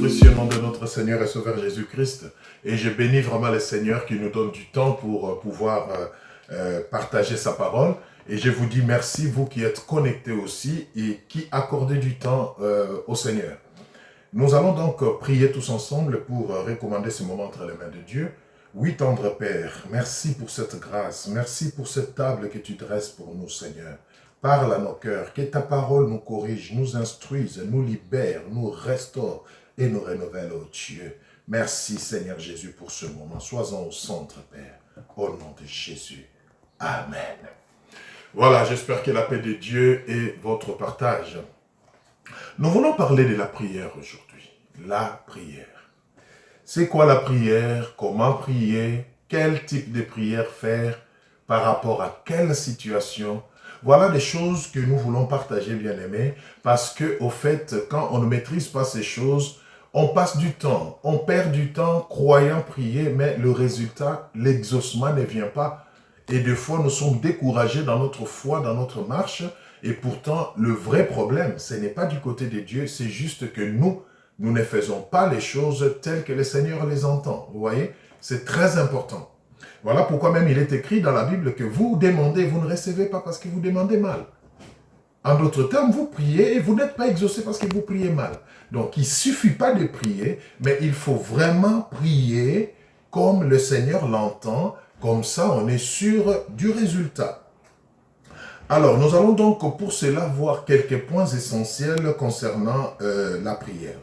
précieux nom de notre Seigneur et Sauveur Jésus-Christ. Et je bénis vraiment le Seigneur qui nous donne du temps pour pouvoir partager sa parole. Et je vous dis merci, vous qui êtes connectés aussi et qui accordez du temps au Seigneur. Nous allons donc prier tous ensemble pour recommander ce moment entre les mains de Dieu. Oui, tendre Père, merci pour cette grâce, merci pour cette table que tu dresses pour nous, Seigneur. Parle à nos cœurs, que ta parole nous corrige, nous instruise, nous libère, nous restaure et nous renouvelle, oh Dieu. Merci, Seigneur Jésus, pour ce moment. Sois-en au centre, Père, au nom de Jésus. Amen. Voilà, j'espère que la paix de Dieu est votre partage. Nous voulons parler de la prière aujourd'hui. La prière. C'est quoi la prière? Comment prier? Quel type de prière faire? Par rapport à quelle situation? Voilà des choses que nous voulons partager, bien-aimés, parce que, au fait, quand on ne maîtrise pas ces choses, on passe du temps, on perd du temps croyant prier, mais le résultat, l'exaucement ne vient pas. Et des fois, nous sommes découragés dans notre foi, dans notre marche, et pourtant, le vrai problème, ce n'est pas du côté de Dieu, c'est juste que nous ne faisons pas les choses telles que le Seigneur les entend. Vous voyez, c'est très important. Voilà pourquoi même il est écrit dans la Bible que vous demandez, vous ne recevez pas parce que vous demandez mal. En d'autres termes, vous priez et vous n'êtes pas exaucé parce que vous priez mal. Donc, il ne suffit pas de prier, mais il faut vraiment prier comme le Seigneur l'entend. Comme ça, on est sûr du résultat. Alors, nous allons donc pour cela voir quelques points essentiels concernant la prière.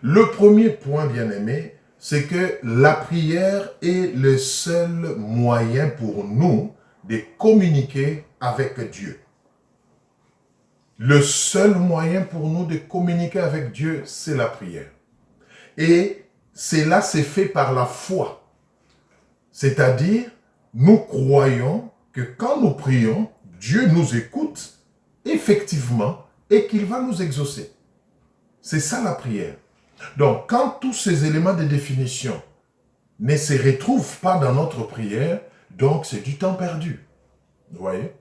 Le premier point, bien-aimé, c'est que la prière est le seul moyen pour nous de communiquer avec Dieu. Le seul moyen pour nous de communiquer avec Dieu, c'est la prière. Et cela s'est fait par la foi. C'est-à-dire, nous croyons que quand nous prions, Dieu nous écoute effectivement et qu'il va nous exaucer. C'est ça la prière. Donc, quand tous ces éléments de définition ne se retrouvent pas dans notre prière, donc c'est du temps perdu. Vous voyez?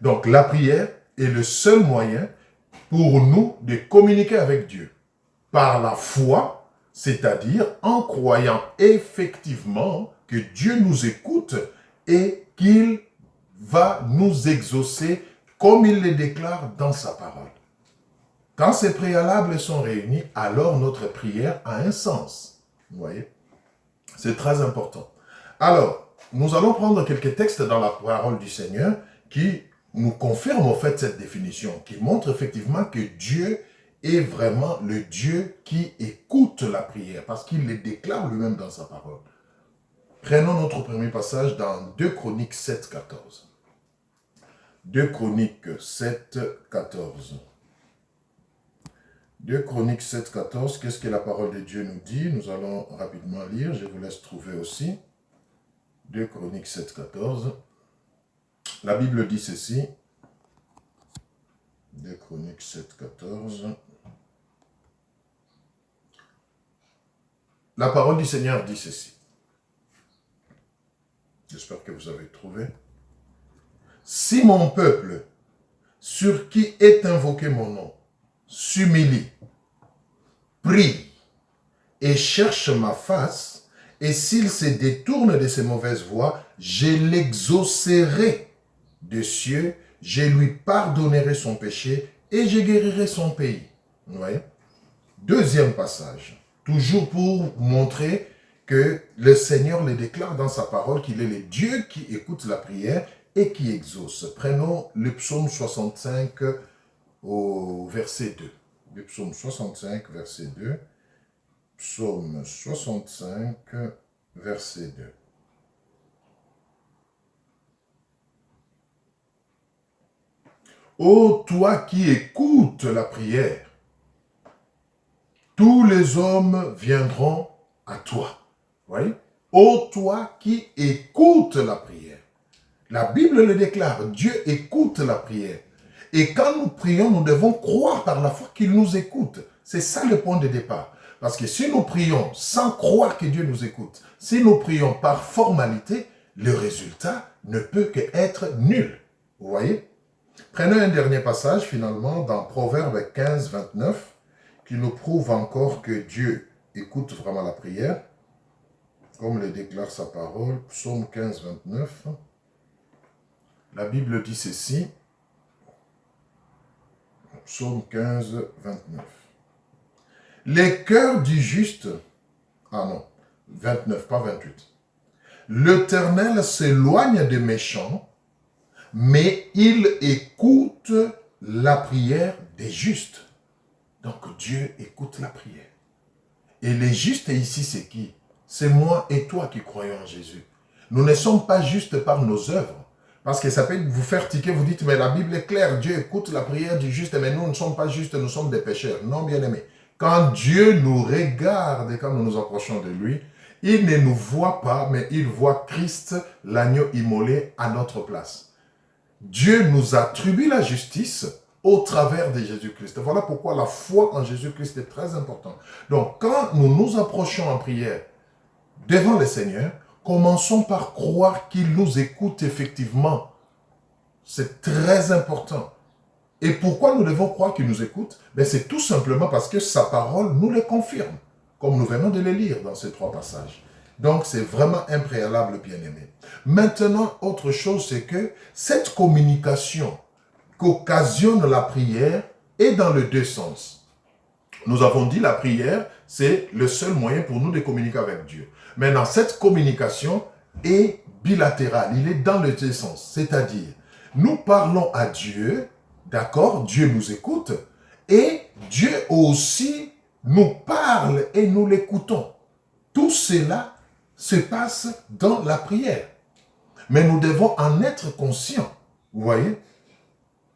Donc, la prière est le seul moyen pour nous de communiquer avec Dieu. Par la foi, c'est-à-dire en croyant effectivement que Dieu nous écoute et qu'il va nous exaucer comme il le déclare dans sa parole. Quand ces préalables sont réunis, alors notre prière a un sens. Vous voyez? C'est très important. Alors, nous allons prendre quelques textes dans la parole du Seigneur qui nous confirment en fait cette définition, qui montre effectivement que Dieu est vraiment le Dieu qui écoute la prière, parce qu'il le déclare lui-même dans sa parole. Prenons notre premier passage dans 2 Chroniques 7, 14. 2 Chroniques 7, 14. 2 Chroniques 7, 14, qu'est-ce que la parole de Dieu nous dit? Nous allons rapidement lire, je vous laisse trouver aussi. 2 Chroniques 7, 14. La Bible dit ceci. 2 Chroniques 7, 14. La parole du Seigneur dit ceci. J'espère que vous avez trouvé. Si mon peuple, sur qui est invoqué mon nom, s'humilie, prie et cherche ma face, et s'il se détourne de ses mauvaises voies, je l'exaucerai des cieux, je lui pardonnerai son péché et je guérirai son pays. Vous voyez? Deuxième passage, toujours pour montrer que le Seigneur le déclare dans sa parole qu'il est le Dieu qui écoute la prière et qui exauce. Prenons le psaume 65 au verset 2. Le psaume 65, verset 2. Psaume 65, verset 2. Ô toi qui écoutes la prière, tous les hommes viendront à toi. Voyez? Ô toi qui écoutes la prière. La Bible le déclare, Dieu écoute la prière. Et quand nous prions, nous devons croire par la foi qu'il nous écoute. C'est ça le point de départ. Parce que si nous prions sans croire que Dieu nous écoute, si nous prions par formalité, le résultat ne peut qu'être nul. Vous voyez? Prenons un dernier passage finalement dans Proverbe 15, 29, qui nous prouve encore que Dieu écoute vraiment la prière, comme le déclare sa parole, Psaume 15, 29. La Bible dit ceci, Psaume 15, 29. Les cœurs du juste, ah non, 29, pas 28. L'Éternel s'éloigne des méchants, mais il écoute la prière des justes. Donc Dieu écoute la prière. Et les justes ici, c'est qui? C'est moi et toi qui croyons en Jésus. Nous ne sommes pas justes par nos œuvres. Parce que ça peut vous faire tiquer, vous dites, mais la Bible est claire, Dieu écoute la prière du juste, mais nous ne sommes pas justes, nous sommes des pécheurs. Non, bien-aimés. Quand Dieu nous regarde et quand nous nous approchons de lui, il ne nous voit pas, mais il voit Christ, l'agneau immolé, à notre place. Dieu nous attribue la justice au travers de Jésus-Christ. Voilà pourquoi la foi en Jésus-Christ est très importante. Donc, quand nous nous approchons en prière devant le Seigneur, commençons par croire qu'il nous écoute effectivement. C'est très important. Et pourquoi nous devons croire qu'il nous écoute? C'est tout simplement parce que sa parole nous le confirme, comme nous venons de le lire dans ces 3 passages. Donc, c'est vraiment un préalable bien-aimé. Maintenant, autre chose, c'est que cette communication qu'occasionne la prière est dans les 2 sens. Nous avons dit la prière, c'est le seul moyen pour nous de communiquer avec Dieu. Maintenant, cette communication est bilatérale, il est dans les 2 sens. C'est-à-dire, nous parlons à Dieu, d'accord, Dieu nous écoute, et Dieu aussi nous parle et nous l'écoutons. Tout cela se passe dans la prière. Mais nous devons en être conscients, vous voyez?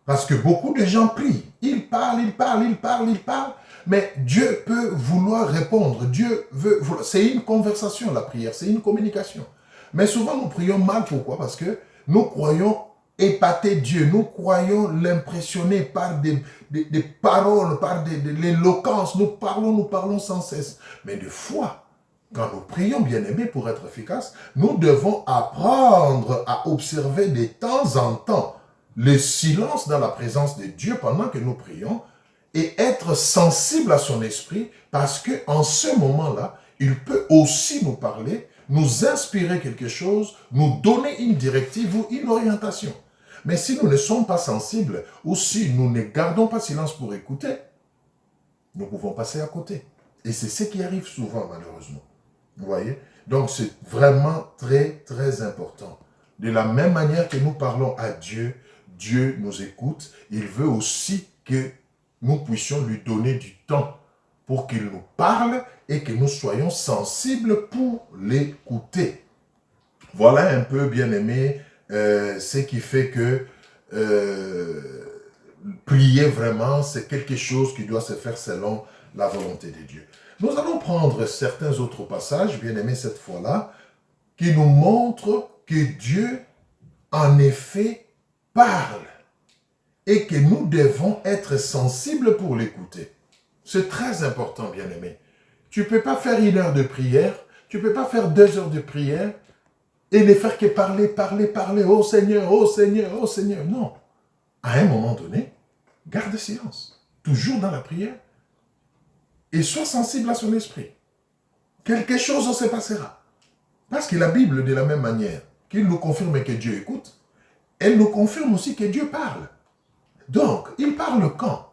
Parce que beaucoup de gens prient, ils parlent, mais Dieu peut vouloir répondre. Dieu veut, c'est une conversation la prière, c'est une communication. Mais souvent nous prions mal, pourquoi? Parce que nous croyons épater Dieu, nous croyons l'impressionner par des paroles, par de l'éloquence, nous parlons sans cesse. Mais des fois, quand nous prions, bien-aimés, pour être efficaces, nous devons apprendre à observer de temps en temps le silence dans la présence de Dieu pendant que nous prions et être sensible à son esprit parce qu'en ce moment-là, il peut aussi nous parler, nous inspirer quelque chose, nous donner une directive ou une orientation. Mais si nous ne sommes pas sensibles ou si nous ne gardons pas silence pour écouter, nous pouvons passer à côté. Et c'est ce qui arrive souvent, malheureusement. Vous voyez? Donc, c'est vraiment très, très important. De la même manière que nous parlons à Dieu, Dieu nous écoute. Il veut aussi que nous puissions lui donner du temps pour qu'il nous parle et que nous soyons sensibles pour l'écouter. Voilà un peu, bien-aimé, ce qui fait que prier vraiment, c'est quelque chose qui doit se faire selon la volonté de Dieu. Nous allons prendre certains autres passages, bien-aimés cette fois-là, qui nous montrent que Dieu, en effet, parle et que nous devons être sensibles pour l'écouter. C'est très important, bien-aimé. Tu ne peux pas faire 1 heure de prière, tu ne peux pas faire 2 heures de prière et ne faire que parler, oh Seigneur, oh Seigneur, oh Seigneur. Non. À un moment donné, garde silence. Toujours dans la prière. Et sois sensible à son esprit. Quelque chose se passera. Parce que la Bible, de la même manière qu'il nous confirme que Dieu écoute, elle nous confirme aussi que Dieu parle. Donc, il parle quand?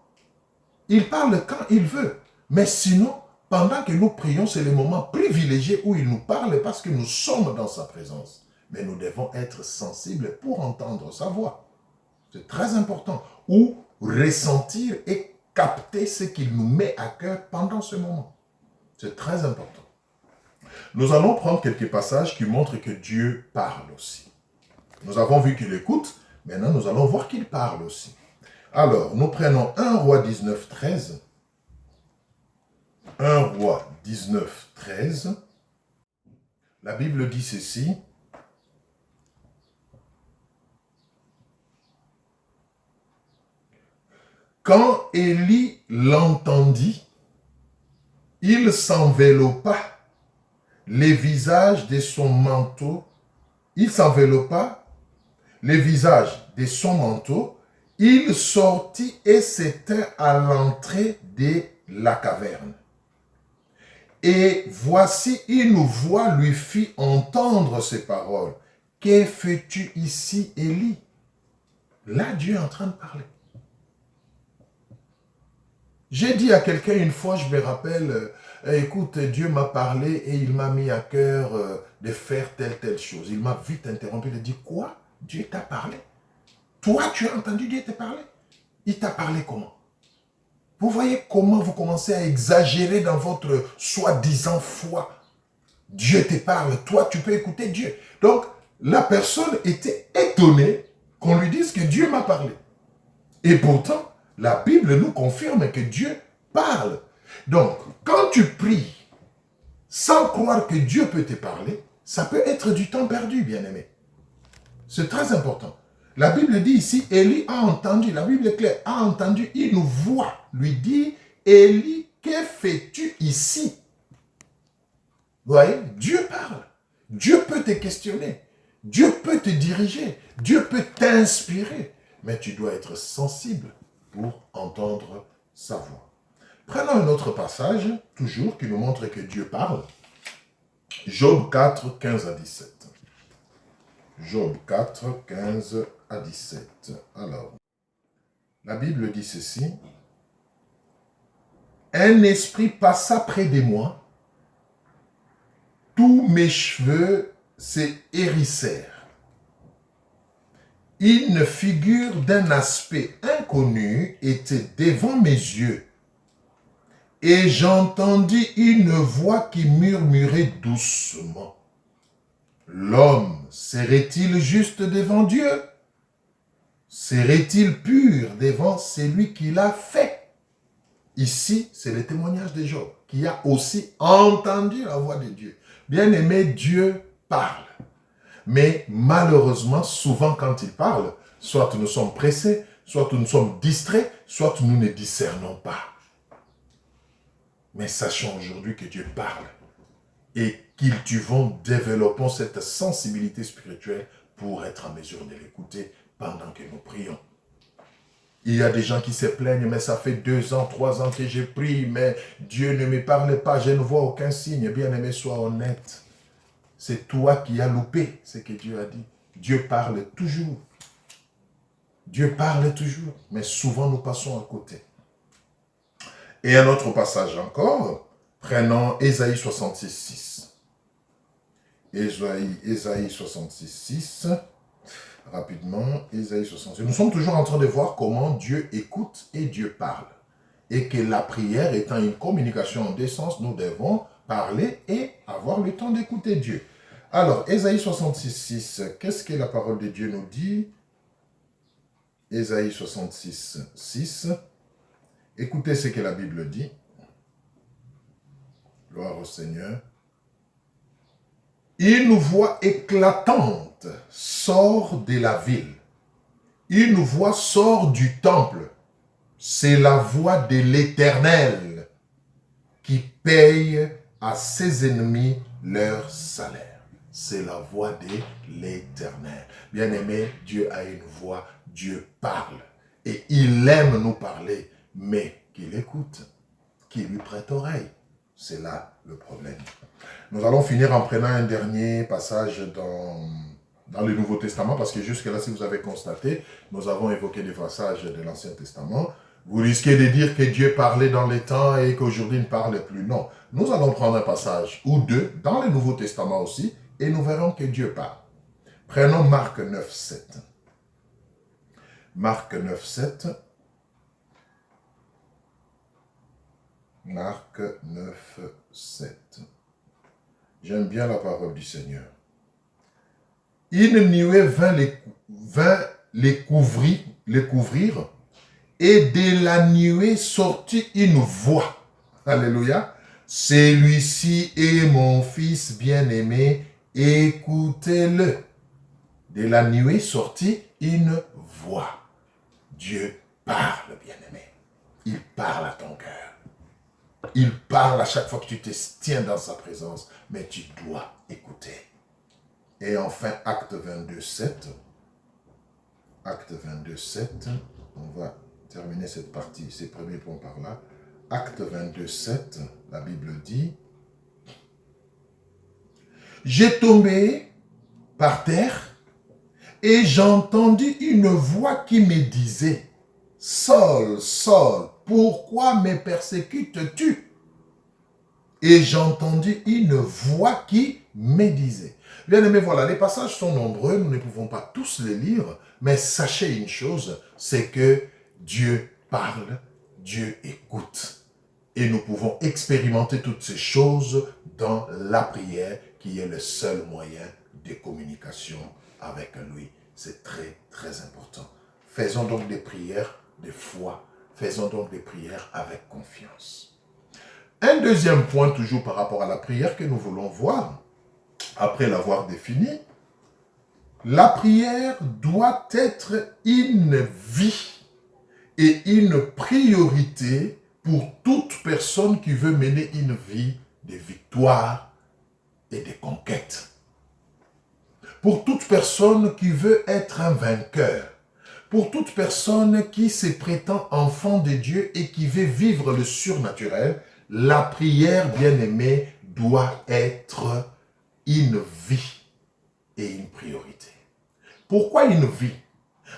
Il parle quand il veut. Mais sinon, pendant que nous prions, c'est le moment privilégié où il nous parle parce que nous sommes dans sa présence. Mais nous devons être sensibles pour entendre sa voix. C'est très important. Ou ressentir et capter ce qu'il nous met à cœur pendant ce moment. C'est très important. Nous allons prendre quelques passages qui montrent que Dieu parle aussi. Nous avons vu qu'il écoute, maintenant nous allons voir qu'il parle aussi. Alors, nous prenons 1 Roi 19, 13. 1 Roi 19, 13. La Bible dit ceci. Quand Élie l'entendit, il s'enveloppa les visages de son manteau. Il s'enveloppa les visages de son manteau. Il sortit et s'étint à l'entrée de la caverne. Et voici une voix lui fit entendre ces paroles. Que fais-tu ici, Élie? Là, Dieu est en train de parler. J'ai dit à quelqu'un une fois, je me rappelle, écoute, Dieu m'a parlé et il m'a mis à cœur de faire telle chose. Il m'a vite interrompu, il a dit, quoi? Dieu t'a parlé? Toi, tu as entendu Dieu te parler? Il t'a parlé comment? Vous voyez comment vous commencez à exagérer dans votre soi-disant foi. Dieu te parle, toi tu peux écouter Dieu. Donc, la personne était étonnée qu'on lui dise que Dieu m'a parlé. Et pourtant, la Bible nous confirme que Dieu parle. Donc, quand tu pries sans croire que Dieu peut te parler, ça peut être du temps perdu, bien-aimé. C'est très important. La Bible dit ici, Élie a entendu, la Bible est claire, a entendu une voix lui dire, Élie, que fais-tu ici? Vous voyez, Dieu parle. Dieu peut te questionner. Dieu peut te diriger. Dieu peut t'inspirer. Mais tu dois être sensible pour entendre sa voix. Prenons un autre passage, toujours, qui nous montre que Dieu parle. Job 4, 15 à 17. Job 4, 15 à 17. Alors, la Bible dit ceci. Un esprit passa près de moi, tous mes cheveux se hérissèrent. Une figure d'un aspect inconnu était devant mes yeux, et j'entendis une voix qui murmurait doucement. L'homme serait-il juste devant Dieu? Serait-il pur devant celui qui l'a fait? Ici, c'est le témoignage de Job, qui a aussi entendu la voix de Dieu. Bien-aimé, Dieu parle. Mais malheureusement, souvent quand il parle, soit nous sommes pressés, soit nous sommes distraits, soit nous ne discernons pas. Mais sachons aujourd'hui que Dieu parle. Et cultivons, développons cette sensibilité spirituelle pour être en mesure de l'écouter pendant que nous prions. Il y a des gens qui se plaignent, mais ça fait 2 ans, 3 ans que je prie, mais Dieu ne me parle pas, je ne vois aucun signe. Bien-aimé, sois honnête. C'est toi qui as loupé ce que Dieu a dit. Dieu parle toujours. Dieu parle toujours, mais souvent nous passons à côté. Et un autre passage encore, prenons Ésaïe 66, 6. Ésaïe 66, 6. Rapidement, Ésaïe 66. Nous sommes toujours en train de voir comment Dieu écoute et Dieu parle. Et que la prière étant une communication en deux sens, nous devons parler et avoir le temps d'écouter Dieu. Alors, Ésaïe 66, 6, qu'est-ce que la parole de Dieu nous dit? Ésaïe 66, 6. Écoutez ce que la Bible dit. Gloire au Seigneur. Une voix éclatante sort de la ville. Une voix sort du temple. C'est la voix de l'Éternel qui paye à ses ennemis leur salaire. C'est la voix de l'Éternel. Bien-aimé, Dieu a une voix, Dieu parle. Et il aime nous parler, mais qu'il écoute, qu'il lui prête oreille. C'est là le problème. Nous allons finir en prenant un dernier passage dans le Nouveau Testament, parce que jusque-là, si vous avez constaté, nous avons évoqué des passages de l'Ancien Testament. Vous risquez de dire que Dieu parlait dans les temps et qu'aujourd'hui il ne parle plus. Non, nous allons prendre un passage ou deux dans le Nouveau Testament aussi, et nous verrons que Dieu parle. Prenons Marc 9, 7. Marc 9, 7. Marc 9, 7. J'aime bien la parole du Seigneur. Une nuée vint les couvrir, et de la nuée sortit une voix. Alléluia. Celui-ci est mon fils bien-aimé, écoutez-le. De la nuée sortit une voix. Dieu parle, bien-aimé. Il parle à ton cœur. Il parle à chaque fois que tu te tiens dans sa présence, mais tu dois écouter. Et enfin, Acte 22, 7. Acte 22, 7. On va terminer cette partie, ces premiers points par là. Acte 22, 7, la Bible dit, « J'ai tombé par terre et j'entendis une voix qui me disait, « Saul, Saul, pourquoi me persécutes-tu » Et j'entendis une voix qui me disait. Bien aimé, voilà, les passages sont nombreux, nous ne pouvons pas tous les lire, mais sachez une chose, c'est que Dieu parle, Dieu écoute. Et nous pouvons expérimenter toutes ces choses dans la prière, qui est le seul moyen de communication avec lui. C'est très, très important. Faisons donc des prières de foi, faisons donc des prières avec confiance. Un deuxième point, toujours par rapport à la prière que nous voulons voir, après l'avoir définie, la prière doit être une vie et une priorité pour toute personne qui veut mener une vie de victoire et de conquête. Pour toute personne qui veut être un vainqueur. Pour toute personne qui se prétend enfant de Dieu et qui veut vivre le surnaturel, la prière, bien-aimée, doit être une vie et une priorité. Pourquoi une vie?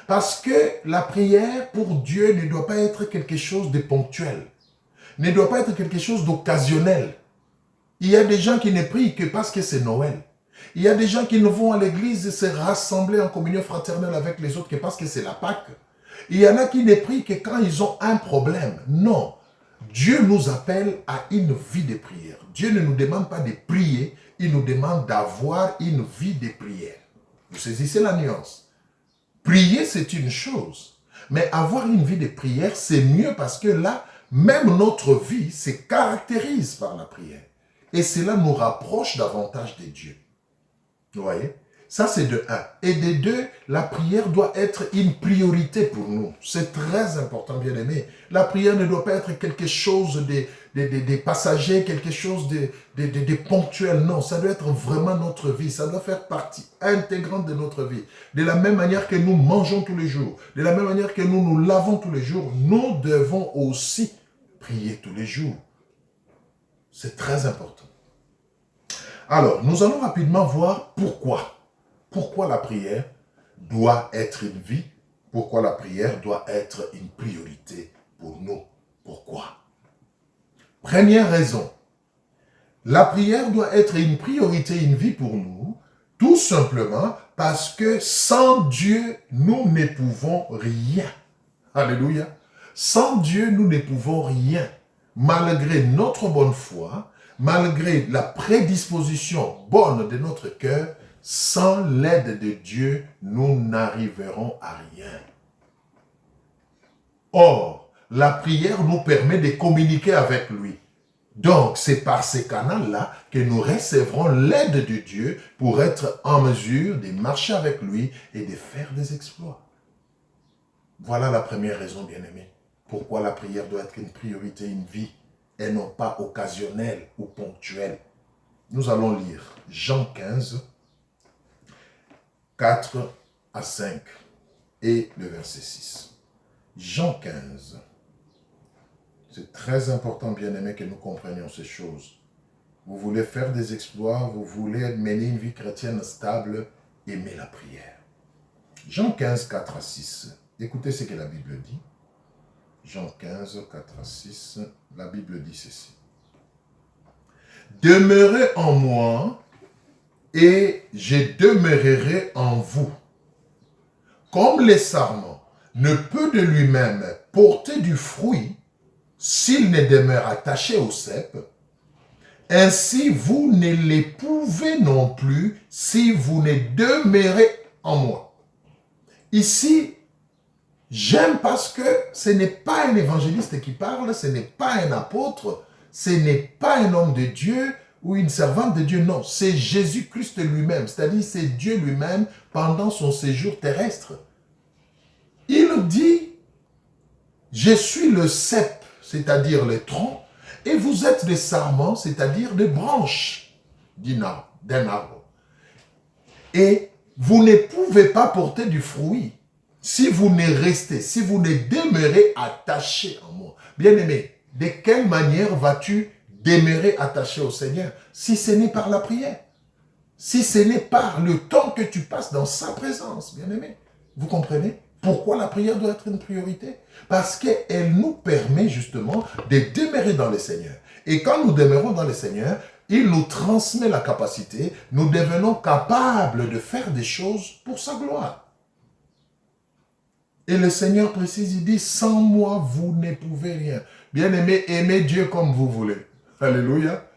Parce que la prière pour Dieu ne doit pas être quelque chose de ponctuel, ne doit pas être quelque chose d'occasionnel. Il y a des gens qui ne prient que parce que c'est Noël. Il y a des gens qui ne vont à l'église se rassembler en communion fraternelle avec les autres que parce que c'est la Pâque. Il y en a qui ne prient que quand ils ont un problème. Non. Dieu nous appelle à une vie de prière. Dieu ne nous demande pas de prier, il nous demande d'avoir une vie de prière. Vous saisissez la nuance? Prier, c'est une chose. Mais avoir une vie de prière, c'est mieux parce que là, même notre vie se caractérise par la prière. Et cela nous rapproche davantage de Dieu. Vous voyez? Ça, c'est de un. Et de deux, la prière doit être une priorité pour nous. C'est très important, bien aimé. La prière ne doit pas être quelque chose de passager, quelque chose de ponctuel. Non, ça doit être vraiment notre vie. Ça doit faire partie intégrante de notre vie. De la même manière que nous mangeons tous les jours, de la même manière que nous nous lavons tous les jours, nous devons aussi prier tous les jours. C'est très important. Alors, nous allons rapidement voir pourquoi. Pourquoi la prière doit être une vie? Pourquoi la prière doit être une priorité pour nous? Pourquoi? Première raison, la prière doit être une priorité, une vie pour nous, tout simplement parce que sans Dieu, nous ne pouvons rien. Alléluia. Sans Dieu, nous ne pouvons rien. Malgré notre bonne foi, malgré la prédisposition bonne de notre cœur, sans l'aide de Dieu, nous n'arriverons à rien. Or, la prière nous permet de communiquer avec lui. Donc, c'est par ces canaux-là que nous recevrons l'aide de Dieu pour être en mesure de marcher avec lui et de faire des exploits. Voilà la première raison, bien-aimé. Pourquoi la prière doit être une priorité, une vie, et non pas occasionnelle ou ponctuelle. Nous allons lire Jean 15, 4 à 5 et le verset 6. Jean 15. C'est très important, bien-aimé, que nous comprenions ces choses. Vous voulez faire des exploits, vous voulez mener une vie chrétienne stable, aimez la prière. Jean 15, 4 à 6. Écoutez ce que la Bible dit. Jean 15, 4 à 6, la Bible dit ceci. Demeurez en moi et je demeurerai en vous. Comme le sarment ne peut de lui-même porter du fruit s'il ne demeure attaché au cep, ainsi vous ne le pouvez non plus si vous ne demeurez en moi. Ici, j'aime parce que ce n'est pas un évangéliste qui parle, ce n'est pas un apôtre, ce n'est pas un homme de Dieu ou une servante de Dieu, non, c'est Jésus-Christ lui-même, c'est-à-dire c'est Dieu lui-même pendant son séjour terrestre. Il dit, je suis le cep, c'est-à-dire le tronc, et vous êtes des sarments, c'est-à-dire des branches d'un arbre. Et vous ne pouvez pas porter du fruit si vous ne restez, si vous ne demeurez attaché en moi. Bien-aimé, de quelle manière vas-tu demeurer attaché au Seigneur si ce n'est par la prière? Si ce n'est par le temps que tu passes dans sa présence, bien-aimé. Vous comprenez? Pourquoi la prière doit être une priorité? Parce qu'elle nous permet justement de demeurer dans le Seigneur. Et quand nous demeurons dans le Seigneur, il nous transmet la capacité, nous devenons capables de faire des choses pour sa gloire. Et le Seigneur précise, il dit, sans moi, vous ne pouvez rien. Bien-aimé, aimez Dieu comme vous voulez. Alléluia.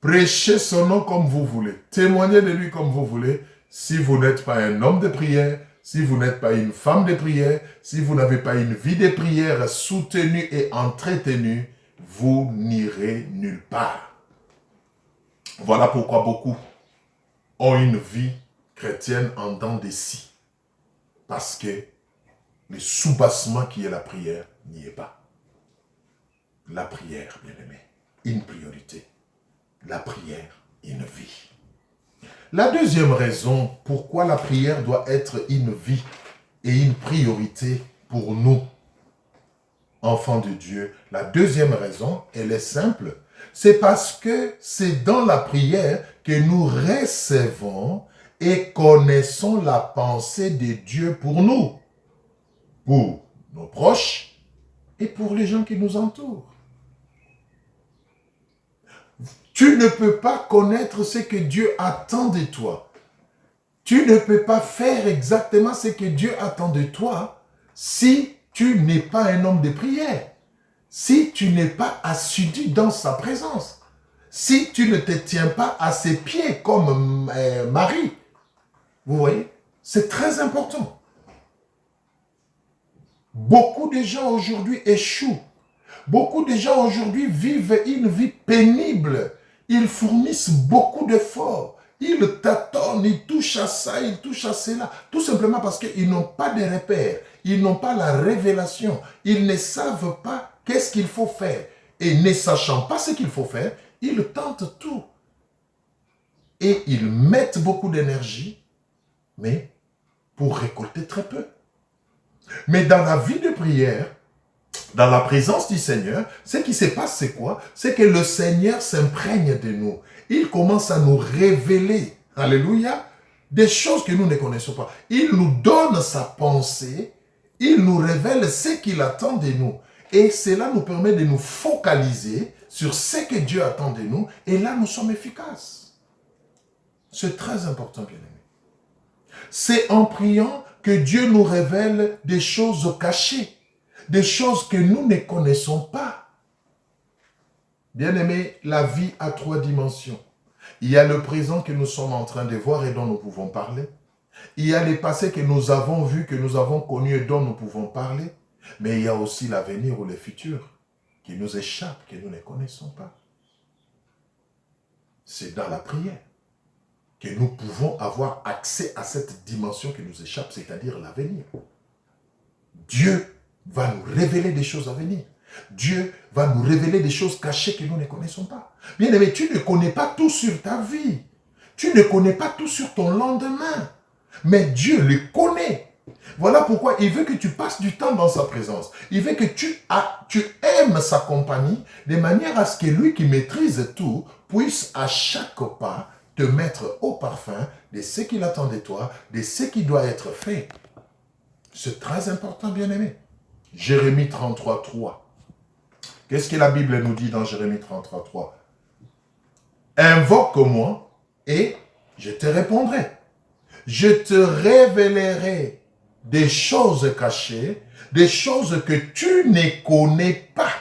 Prêchez son nom comme vous voulez. Témoignez de lui comme vous voulez. Si vous n'êtes pas un homme de prière, si vous n'êtes pas une femme de prière, si vous n'avez pas une vie de prière soutenue et entretenue, vous n'irez nulle part. Voilà pourquoi beaucoup ont une vie chrétienne en dents de scie. Parce que le soubassement qui est la prière n'y est pas. La prière, bien-aimé, une priorité. La prière, une vie. La deuxième raison pourquoi la prière doit être une vie et une priorité pour nous, enfants de Dieu, la deuxième raison, elle est simple, c'est parce que c'est dans la prière que nous recevons et connaissons la pensée de Dieu pour nous, pour nos proches et pour les gens qui nous entourent. Tu ne peux pas connaître ce que Dieu attend de toi. Tu ne peux pas faire exactement ce que Dieu attend de toi si tu n'es pas un homme de prière, si tu n'es pas assidu dans sa présence, si tu ne te tiens pas à ses pieds comme Marie. Vous voyez, c'est très important. Beaucoup de gens aujourd'hui échouent. Beaucoup de gens aujourd'hui vivent une vie pénible. Ils fournissent beaucoup d'efforts. Ils tâtonnent, ils touchent à ça, ils touchent à cela. Tout simplement parce qu'ils n'ont pas de repères. Ils n'ont pas la révélation. Ils ne savent pas qu'est-ce qu'il faut faire. Et ne sachant pas ce qu'il faut faire, ils tentent tout. Et ils mettent beaucoup d'énergie, mais pour récolter très peu. Mais dans la vie de prière, dans la présence du Seigneur, ce qui se passe, c'est quoi? C'est que le Seigneur s'imprègne de nous. Il commence à nous révéler, alléluia, des choses que nous ne connaissons pas. Il nous donne sa pensée, il nous révèle ce qu'il attend de nous. Et cela nous permet de nous focaliser sur ce que Dieu attend de nous. Et là, nous sommes efficaces. C'est très important, bien-aimé. C'est en priant que Dieu nous révèle des choses cachées, des choses que nous ne connaissons pas. Bien-aimé, la vie a 3 dimensions. Il y a le présent que nous sommes en train de voir et dont nous pouvons parler. Il y a les passés que nous avons vus, que nous avons connus et dont nous pouvons parler. Mais il y a aussi l'avenir ou le futur qui nous échappe, que nous ne connaissons pas. C'est dans la prière que nous pouvons avoir accès à cette dimension qui nous échappe, c'est-à-dire l'avenir. Dieu va nous révéler des choses à venir. Dieu va nous révéler des choses cachées que nous ne connaissons pas. Bien aimé, tu ne connais pas tout sur ta vie. Tu ne connais pas tout sur ton lendemain. Mais Dieu le connaît. Voilà pourquoi il veut que tu passes du temps dans sa présence. Il veut que tu aimes sa compagnie de manière à ce que lui qui maîtrise tout puisse à chaque pas te mettre au parfum de ce qu'il attend de toi, de ce qui doit être fait. C'est très important, bien-aimé. Jérémie 33, 3. Qu'est-ce que la Bible nous dit dans Jérémie 33, 3? Invoque-moi et je te répondrai. Je te révélerai des choses cachées, des choses que tu ne connais pas.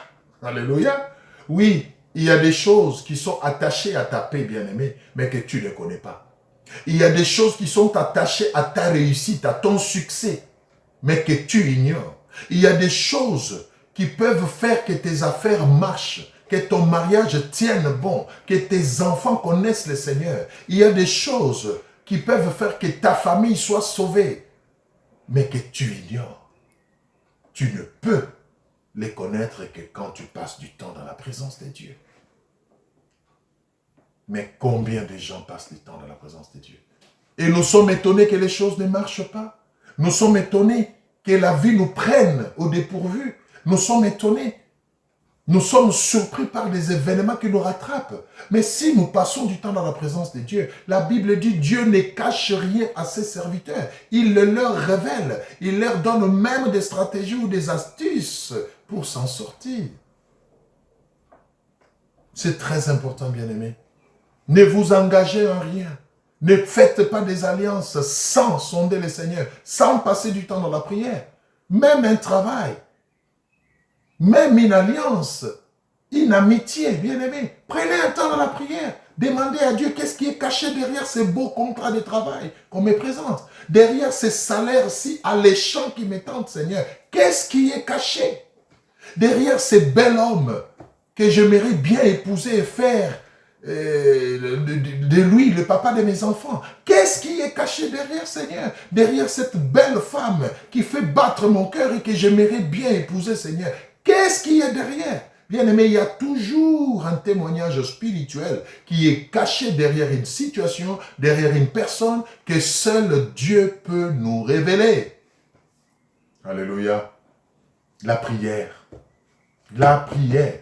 Alléluia. Oui, il y a des choses qui sont attachées à ta paix, bien-aimé, mais que tu ne connais pas. Il y a des choses qui sont attachées à ta réussite, à ton succès, mais que tu ignores. Il y a des choses qui peuvent faire que tes affaires marchent, que ton mariage tienne bon, que tes enfants connaissent le Seigneur. Il y a des choses qui peuvent faire que ta famille soit sauvée, mais que tu ignores. Tu ne peux les connaître que quand tu passes du temps dans la présence de Dieu. Mais combien de gens passent du temps dans la présence de Dieu? Et nous sommes étonnés que les choses ne marchent pas. Nous sommes étonnés que la vie nous prenne au dépourvu. Nous sommes étonnés. Nous sommes surpris par des événements qui nous rattrapent. Mais si nous passons du temps dans la présence de Dieu, la Bible dit Dieu ne cache rien à ses serviteurs. Il le leur révèle. Il leur donne même des stratégies ou des astuces pour s'en sortir. C'est très important, bien-aimés. Ne vous engagez en rien. Ne faites pas des alliances sans sonder le Seigneur, sans passer du temps dans la prière. Même un travail. Même une alliance, une amitié, bien-aimé. Prenez un temps dans la prière. Demandez à Dieu qu'est-ce qui est caché derrière ces beaux contrats de travail qu'on me présente. Derrière ces salaires si alléchants qui me tentent, Seigneur. Qu'est-ce qui est caché? Derrière ces bels hommes que j'aimerais bien épouser et faire de lui, le papa de mes enfants. Qu'est-ce qui est caché derrière, Seigneur? Derrière cette belle femme qui fait battre mon cœur et que j'aimerais bien épouser, Seigneur. Qu'est-ce qui est derrière? Bien-aimé, il y a toujours un témoignage spirituel qui est caché derrière une situation, derrière une personne que seul Dieu peut nous révéler. Alléluia. La prière. La prière.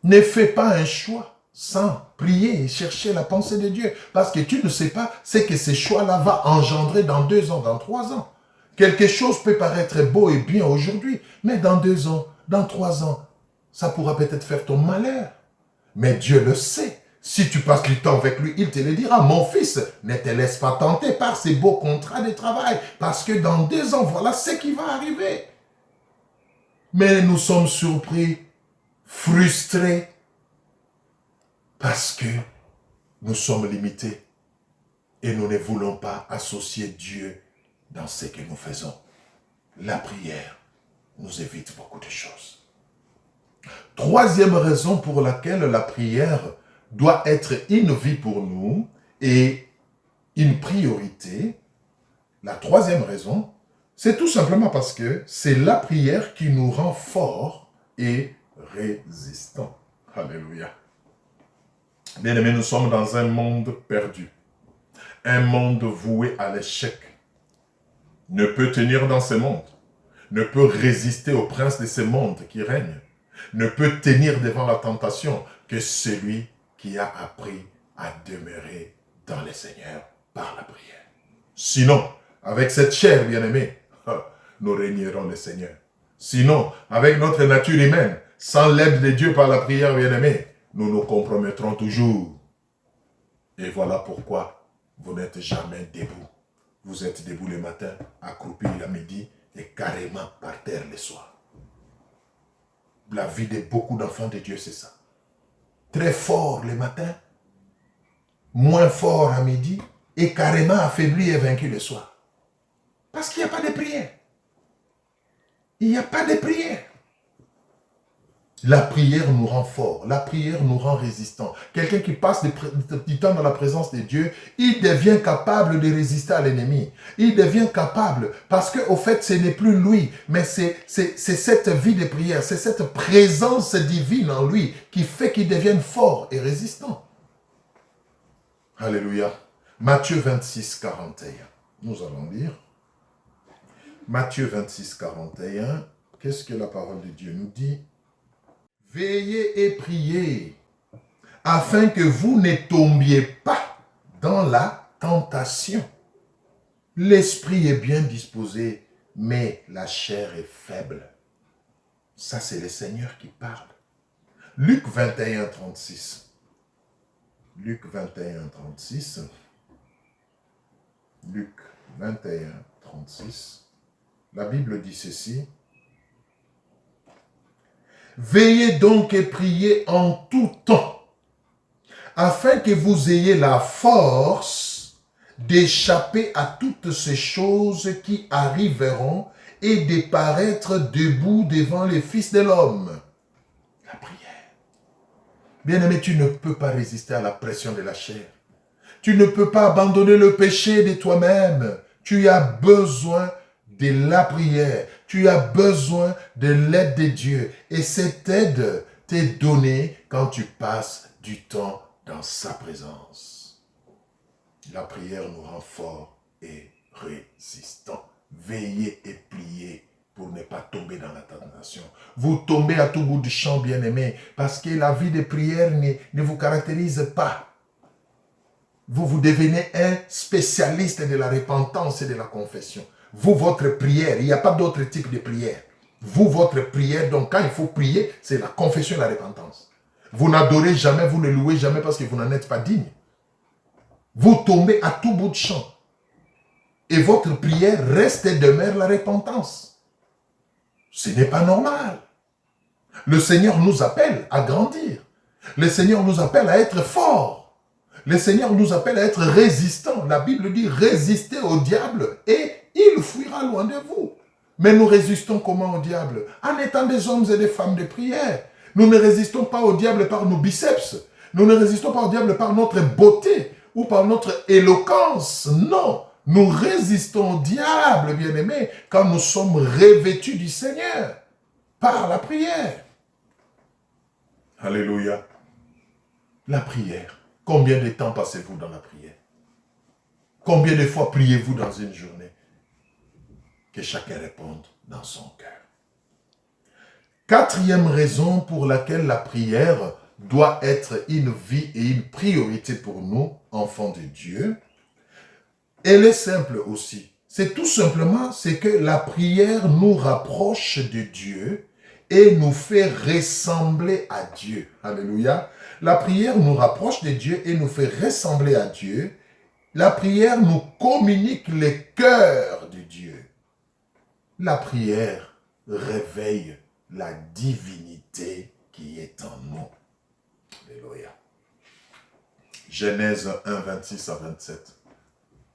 Ne fais pas un choix sans prier et chercher la pensée de Dieu. Parce que tu ne sais pas ce que ces choix-là vont engendrer dans 2 ans, dans 3 ans. Quelque chose peut paraître beau et bien aujourd'hui, mais dans 2 ans, dans 3 ans, ça pourra peut-être faire ton malheur. Mais Dieu le sait. Si tu passes du temps avec lui, il te le dira. Mon fils, ne te laisse pas tenter par ces beaux contrats de travail. Parce que dans 2 ans, voilà ce qui va arriver. Mais nous sommes surpris, frustrés, parce que nous sommes limités. Et nous ne voulons pas associer Dieu dans ce que nous faisons. La prière nous évite beaucoup de choses. 3e raison pour laquelle la prière doit être une vie pour nous et une priorité. La 3e raison, c'est tout simplement parce que c'est la prière qui nous rend forts et résistants. Alléluia. Bien-aimés, nous sommes dans un monde perdu. Un monde voué à l'échec. Ne peut tenir dans ce monde. Ne peut résister au prince de ce monde qui règne. Ne peut tenir devant la tentation que celui qui a appris à demeurer dans le Seigneur par la prière. Sinon, avec cette chair bien-aimée, nous régnerons le Seigneur. Sinon, avec notre nature humaine, sans l'aide de Dieu par la prière bien-aimée, nous nous compromettrons toujours. Et voilà pourquoi vous n'êtes jamais debout. Vous êtes debout le matin, accroupi le midi et carrément par terre le soir. La vie de beaucoup d'enfants de Dieu, c'est ça. Très fort le matin, moins fort à midi et carrément affaibli et vaincu le soir. Parce qu'il n'y a pas de prière. Il n'y a pas de prière. La prière nous rend fort, la prière nous rend résistants. Quelqu'un qui passe du temps dans la présence de Dieu, il devient capable de résister à l'ennemi. Il devient capable, parce qu'au fait, ce n'est plus lui, mais c'est cette vie de prière, c'est cette présence divine en lui qui fait qu'il devienne fort et résistant. Alléluia. Matthieu 26, 41. Nous allons lire. Matthieu 26, 41. Qu'est-ce que la parole de Dieu nous dit? Veillez et priez, afin que vous ne tombiez pas dans la tentation. L'esprit est bien disposé, mais la chair est faible. Ça, c'est le Seigneur qui parle. Luc 21, 36. Luc 21, 36. Luc 21, 36. La Bible dit ceci. Veillez donc et priez en tout temps, afin que vous ayez la force d'échapper à toutes ces choses qui arriveront et de paraître debout devant les fils de l'homme. La prière. Bien-aimé, tu ne peux pas résister à la pression de la chair. Tu ne peux pas abandonner le péché de toi-même. Tu as besoin de la prière. Tu as besoin de l'aide de Dieu. Et cette aide t'est donnée quand tu passes du temps dans sa présence. La prière nous rend forts et résistants. Veillez et priez pour ne pas tomber dans la tentation. Vous tombez à tout bout du champ, bien-aimés, parce que la vie de prière ne vous caractérise pas. Vous devenez un spécialiste de la repentance et de la confession. Vous, votre prière, il n'y a pas d'autre type de prière. Vous, votre prière, donc quand il faut prier, c'est la confession et la repentance. Vous n'adorez jamais, vous ne louez jamais parce que vous n'en êtes pas digne. Vous tombez à tout bout de champ. Et votre prière reste et demeure la repentance. Ce n'est pas normal. Le Seigneur nous appelle à grandir. Le Seigneur nous appelle à être forts. Le Seigneur nous appelle à être résistants. La Bible dit résistez au diable et il fuira loin de vous. Mais nous résistons comment au diable? En étant des hommes et des femmes de prière. Nous ne résistons pas au diable par nos biceps. Nous ne résistons pas au diable par notre beauté ou par notre éloquence. Non. Nous résistons au diable, bien-aimés, quand nous sommes revêtus du Seigneur par la prière. Alléluia. La prière. Combien de temps passez-vous dans la prière? Combien de fois priez-vous dans une journée? Que chacun réponde dans son cœur. Quatrième raison pour laquelle la prière doit être une vie et une priorité pour nous, enfants de Dieu. Elle est simple aussi. C'est tout simplement, c'est que la prière nous rapproche de Dieu et nous fait ressembler à Dieu. Alléluia. La prière nous rapproche de Dieu et nous fait ressembler à Dieu. La prière nous communique le cœur de Dieu. La prière réveille la divinité qui est en nous. Alléluia. Genèse 1, 26 à 27.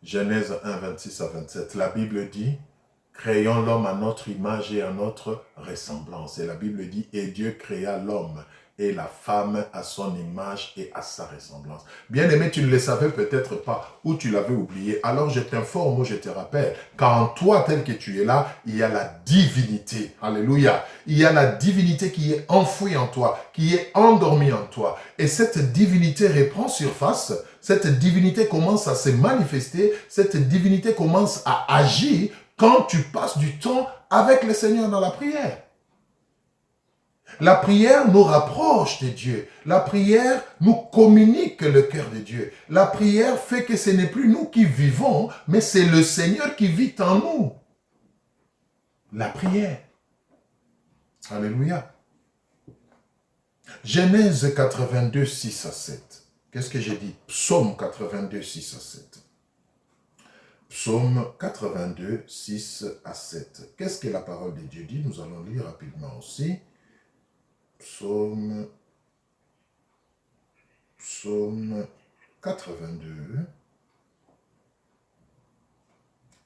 Genèse 1, 26 à 27. La Bible dit, créons l'homme à notre image et à notre ressemblance. Et la Bible dit, et Dieu créa l'homme et la femme à son image et à sa ressemblance. Bien-aimé, tu ne le savais peut-être pas ou tu l'avais oublié. Alors je t'informe ou je te rappelle qu'en toi, tel que tu es là, il y a la divinité. Alléluia. Il y a la divinité qui est enfouie en toi, qui est endormie en toi. Et cette divinité reprend surface. Cette divinité commence à se manifester. Cette divinité commence à agir quand tu passes du temps avec le Seigneur dans la prière. La prière nous rapproche de Dieu. La prière nous communique le cœur de Dieu. La prière fait que ce n'est plus nous qui vivons, mais c'est le Seigneur qui vit en nous. La prière. Alléluia. Genèse 82, 6 à 7. Qu'est-ce que j'ai dit? Psaume 82, 6 à 7. Psaume 82, 6 à 7. Qu'est-ce que la parole de Dieu dit? Nous allons lire rapidement aussi. Psaume 82.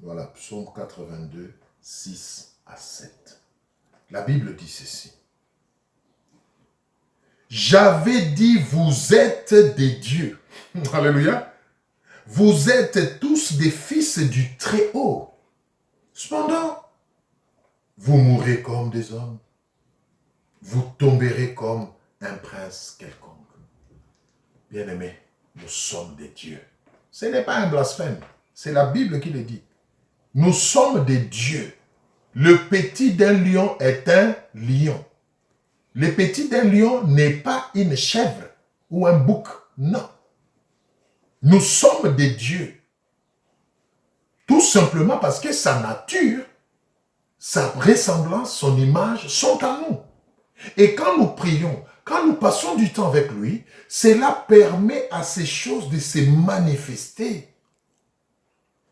Voilà, Psaume 82, 6 à 7. La Bible dit ceci. J'avais dit, vous êtes des dieux. Alléluia. Vous êtes tous des fils du Très-Haut. Cependant, vous mourrez comme des hommes. Vous tomberez comme un prince quelconque. Bien-aimés, nous sommes des dieux. Ce n'est pas un blasphème. C'est la Bible qui le dit. Nous sommes des dieux. Le petit d'un lion est un lion. Le petit d'un lion n'est pas une chèvre ou un bouc. Non. Nous sommes des dieux. Tout simplement parce que sa nature, sa ressemblance, son image sont à nous. Et quand nous prions, quand nous passons du temps avec lui, cela permet à ces choses de se manifester.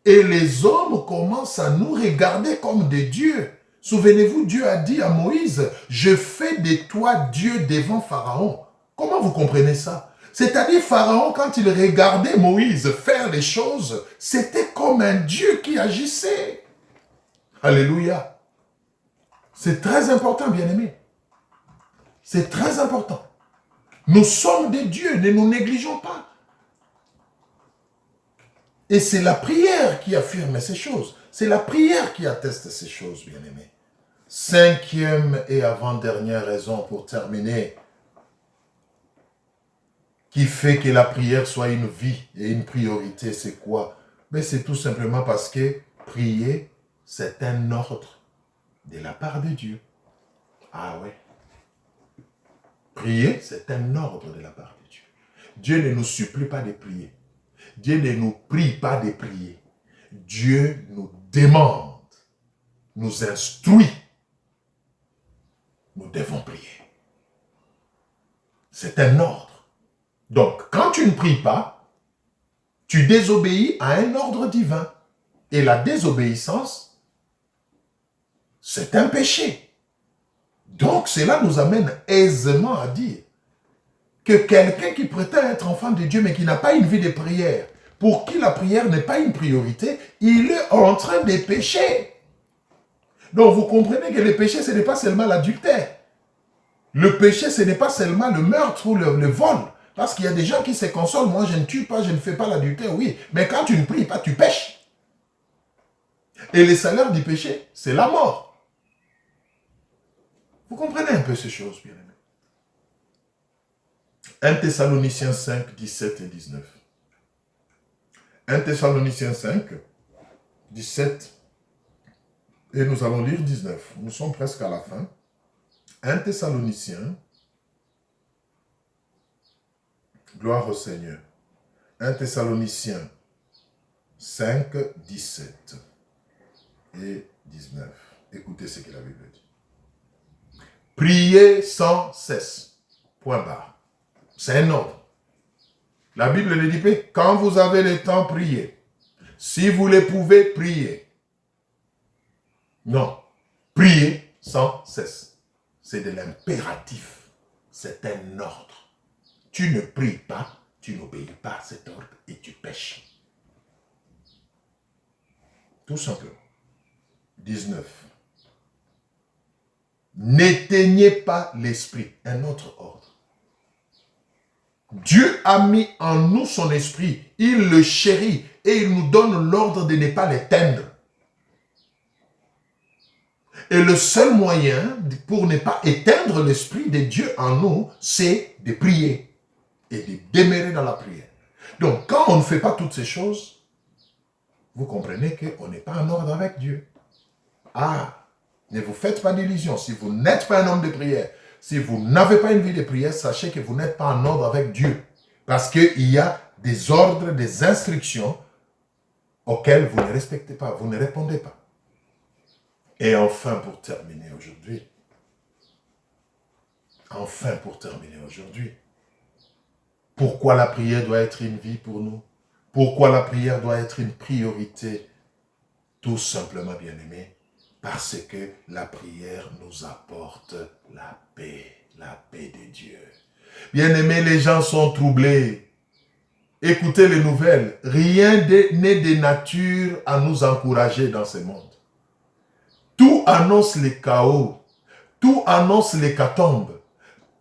Et les hommes commencent à nous regarder comme des dieux. Souvenez-vous, Dieu a dit à Moïse, « Je fais de toi Dieu devant Pharaon. » Comment vous comprenez ça? C'est-à-dire, Pharaon, quand il regardait Moïse faire les choses, c'était comme un Dieu qui agissait. Alléluia. C'est très important, bien-aimés. C'est très important. Nous sommes des dieux, ne nous négligeons pas. Et c'est la prière qui affirme ces choses. C'est la prière qui atteste ces choses, bien-aimés. Cinquième et avant-dernière raison pour terminer, qui fait que la prière soit une vie et une priorité, c'est quoi? Mais c'est tout simplement parce que prier, c'est un ordre de la part de Dieu. Ah ouais. Prier, c'est un ordre de la part de Dieu. Dieu ne nous supplie pas de prier. Dieu ne nous prie pas de prier. Dieu nous demande, nous instruit. Nous devons prier. C'est un ordre. Donc, quand tu ne pries pas, tu désobéis à un ordre divin. Et la désobéissance, c'est un péché. Donc, cela nous amène aisément à dire que quelqu'un qui prétend être enfant de Dieu, mais qui n'a pas une vie de prière, pour qui la prière n'est pas une priorité, il est en train de pécher. Donc, vous comprenez que le péché, ce n'est pas seulement l'adultère. Le péché, ce n'est pas seulement le meurtre ou le vol. Parce qu'il y a des gens qui se consolent. Moi, je ne tue pas, je ne fais pas l'adultère, oui. Mais quand tu ne pries pas, tu pêches. Et le salaire du péché, c'est la mort. Vous comprenez un peu ces choses, bien aimés. 1 Thessaloniciens 5, 17 et 19. 1 Thessaloniciens 5, 17, et nous allons lire 19. Nous sommes presque à la fin. 1 Thessaloniciens, gloire au Seigneur. 1 Thessaloniciens 5, 17 et 19. Écoutez ce que la Bible dit. Priez sans cesse. Point barre. C'est un ordre. La Bible le dit, quand vous avez le temps, priez. Si vous le pouvez, priez. Non. Priez sans cesse. C'est de l'impératif. C'est un ordre. Tu ne pries pas, tu n'obéis pas à cet ordre et tu pêches. Tout simplement. 19. N'éteignez pas l'esprit. Un autre ordre. Dieu a mis en nous son esprit. Il le chérit et il nous donne l'ordre de ne pas l'éteindre. Et le seul moyen pour ne pas éteindre l'esprit de Dieu en nous, c'est de prier et de demeurer dans la prière. Donc, quand on ne fait pas toutes ces choses, vous comprenez qu'on n'est pas en ordre avec Dieu. Ah, ne vous faites pas d'illusions. Si vous n'êtes pas un homme de prière, si vous n'avez pas une vie de prière, sachez que vous n'êtes pas en ordre avec Dieu. Parce qu'il y a des ordres, des instructions auxquelles vous ne respectez pas, vous ne répondez pas. Et enfin, pour terminer aujourd'hui, pourquoi la prière doit être une vie pour nous? Pourquoi la prière doit être une priorité? Tout simplement, bien-aimés, parce que la prière nous apporte la paix de Dieu. Bien-aimés, les gens sont troublés. Écoutez les nouvelles. Rien n'est de nature à nous encourager dans ce monde. Tout annonce le chaos. Tout annonce l'hécatombe.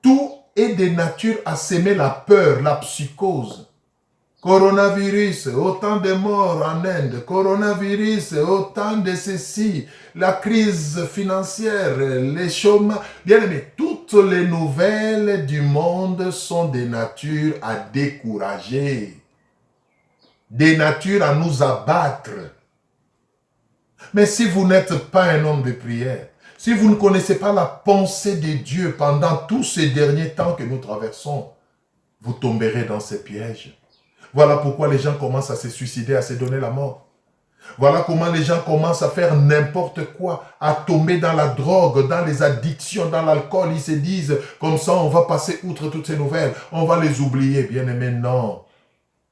Tout est de nature à s'aimer la peur, la psychose. Coronavirus, autant de morts en Inde. Coronavirus, autant de ceci. La crise financière, les chômages. Bien aimé, toutes les nouvelles du monde sont de nature à décourager. De nature à nous abattre. Mais si vous n'êtes pas un homme de prière, si vous ne connaissez pas la pensée de Dieu pendant tous ces derniers temps que nous traversons, vous tomberez dans ces pièges. Voilà pourquoi les gens commencent à se suicider, à se donner la mort. Voilà comment les gens commencent à faire n'importe quoi, à tomber dans la drogue, dans les addictions, dans l'alcool. Ils se disent, comme ça on va passer outre toutes ces nouvelles, on va les oublier. Bien aimé, non.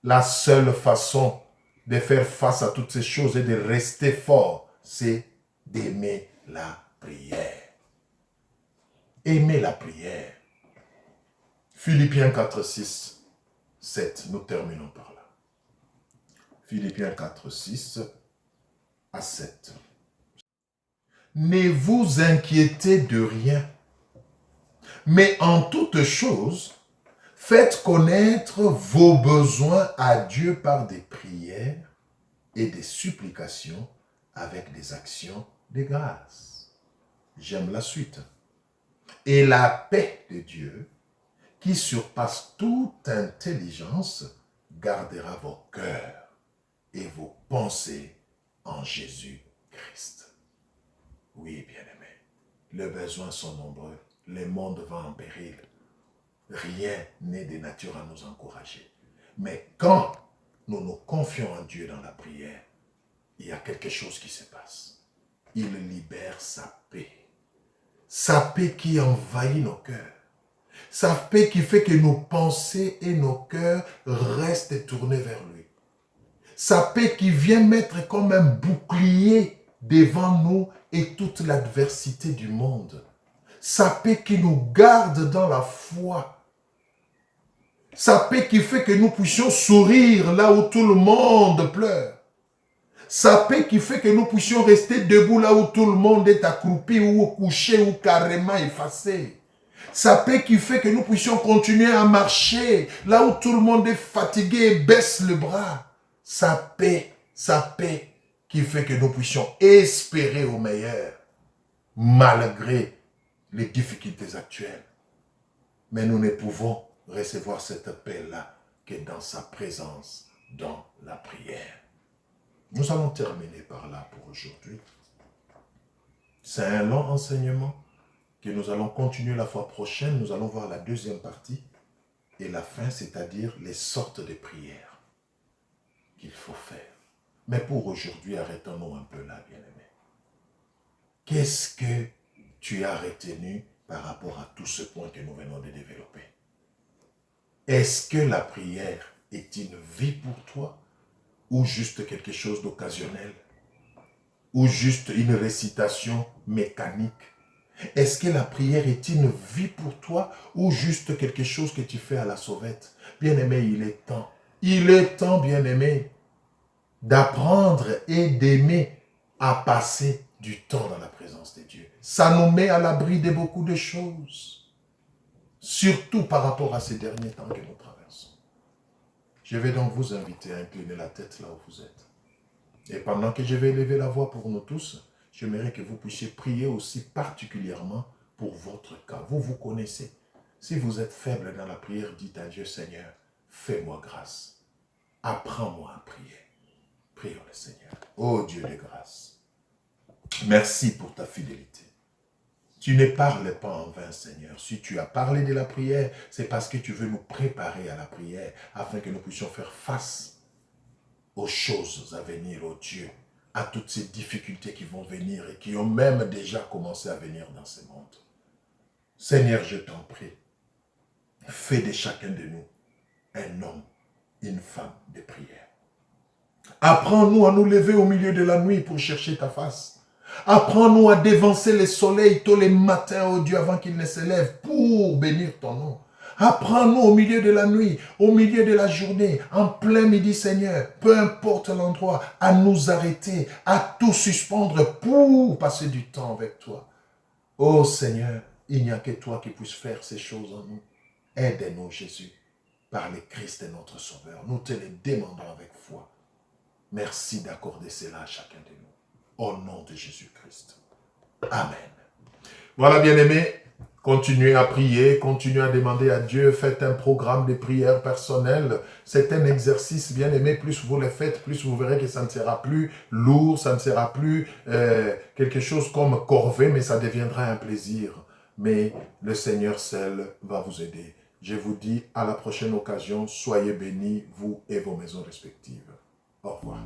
La seule façon de faire face à toutes ces choses et de rester fort, c'est d'aimer la prière. Aimer la prière. Philippiens 4, 6, 7, nous terminons par là. Philippiens 4, 6 à 7. Ne vous inquiétez de rien, mais en toute chose, faites connaître vos besoins à Dieu par des prières et des supplications avec des actions de grâce. J'aime la suite. Et la paix de Dieu, qui surpasse toute intelligence, gardera vos cœurs et vos pensées en Jésus-Christ. Oui, bien-aimés. Les besoins sont nombreux. Le monde va en péril. Rien n'est de nature à nous encourager. Mais quand nous nous confions en Dieu dans la prière, il y a quelque chose qui se passe. Il libère sa paix. Sa paix qui envahit nos cœurs. Sa paix qui fait que nos pensées et nos cœurs restent tournés vers lui. Sa paix qui vient mettre comme un bouclier devant nous et toute l'adversité du monde. Sa paix qui nous garde dans la foi. Sa paix qui fait que nous puissions sourire là où tout le monde pleure. Sa paix qui fait que nous puissions rester debout là où tout le monde est accroupi ou couché ou carrément effacé. Sa paix qui fait que nous puissions continuer à marcher là où tout le monde est fatigué et baisse le bras. Sa paix qui fait que nous puissions espérer au meilleur malgré les difficultés actuelles. Mais nous ne pouvons recevoir cette paix-là que dans sa présence, dans la prière. Nous allons terminer par là pour aujourd'hui. C'est un long enseignement que nous allons continuer la fois prochaine. Nous allons voir la deuxième partie et la fin, c'est-à-dire les sortes de prières qu'il faut faire. Mais pour aujourd'hui, arrêtons-nous un peu là, bien-aimés. Qu'est-ce que tu as retenu par rapport à tout ce point que nous venons de développer? Est-ce que la prière est une vie pour toi ou juste quelque chose d'occasionnel? Ou juste une récitation mécanique? Est-ce que la prière est une vie pour toi ou juste quelque chose que tu fais à la sauvette? Bien-aimé, il est temps, bien-aimé, d'apprendre et d'aimer à passer du temps dans la présence de Dieu. Ça nous met à l'abri de beaucoup de choses, surtout par rapport à ces derniers temps que nous traversons. Je vais donc vous inviter à incliner la tête là où vous êtes. Et pendant que je vais élever la voix pour nous tous, j'aimerais que vous puissiez prier aussi particulièrement pour votre cas. Vous vous connaissez. Si vous êtes faible dans la prière, dites à Dieu, Seigneur, fais-moi grâce. Apprends-moi à prier. Prions le Seigneur. Ô Dieu de grâce, merci pour ta fidélité. Tu ne parles pas en vain, Seigneur. Si tu as parlé de la prière, c'est parce que tu veux nous préparer à la prière, afin que nous puissions faire face aux choses à venir, ô Dieu, à toutes ces difficultés qui vont venir et qui ont même déjà commencé à venir dans ce monde. Seigneur, je t'en prie, fais de chacun de nous un homme, une femme de prière. Apprends-nous à nous lever au milieu de la nuit pour chercher ta face. Apprends-nous à dévancer le soleil tous les matins, ô Dieu, avant qu'il ne se lève, pour bénir ton nom. Apprends-nous au milieu de la nuit, au milieu de la journée, en plein midi, Seigneur, peu importe l'endroit, à nous arrêter, à tout suspendre pour passer du temps avec toi. Ô Seigneur, il n'y a que toi qui puisses faire ces choses en nous. Aide-nous, Jésus, par le Christ et notre Sauveur. Nous te le demandons avec foi. Merci d'accorder cela à chacun de nous. Au nom de Jésus-Christ. Amen. Voilà, bien-aimés, continuez à prier, continuez à demander à Dieu, faites un programme de prière personnelle. C'est un exercice, bien-aimé, plus vous le faites, plus vous verrez que ça ne sera plus lourd, ça ne sera plus quelque chose comme corvée, mais ça deviendra un plaisir. Mais le Seigneur seul va vous aider. Je vous dis à la prochaine occasion, soyez bénis, vous et vos maisons respectives. Au revoir.